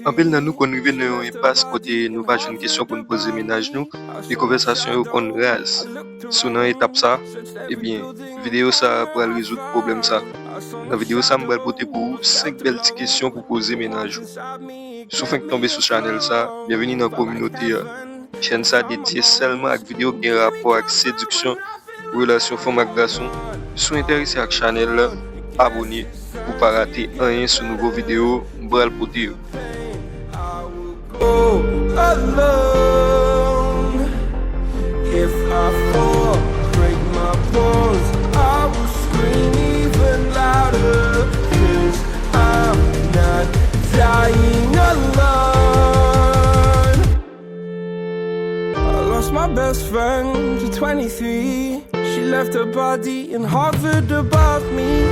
En pile nan nou kon rive nan yon impasse kote nou pa joun kesyon pou nou poze mennaj nou, e konversasyon yo kon raz. Sou nan etap sa, video sa pral rezout problem sa. Nan video sa mbral pote pou 5 bel ti kesyon pou poze mennaj ou. Sou fènk tombe sou channel sa, bienveni nan kominote ya. Chen sa dédié selman ak video gen rapport ak séduksyon, relasyon fòm ak gason. Sou interese ak channel la, abonne pour pas rater rien sur nouveau vidéo mbral pote yo. Alone. If I fall, break my bones, I will scream even louder, 'cause I'm not dying alone. I lost my best friend to 23. She left her body and hovered above me.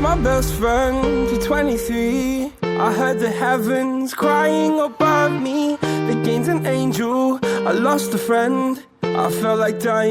My best friend to 23. I heard the heavens crying above me. The gain's an angel, I lost a friend. I felt like dying.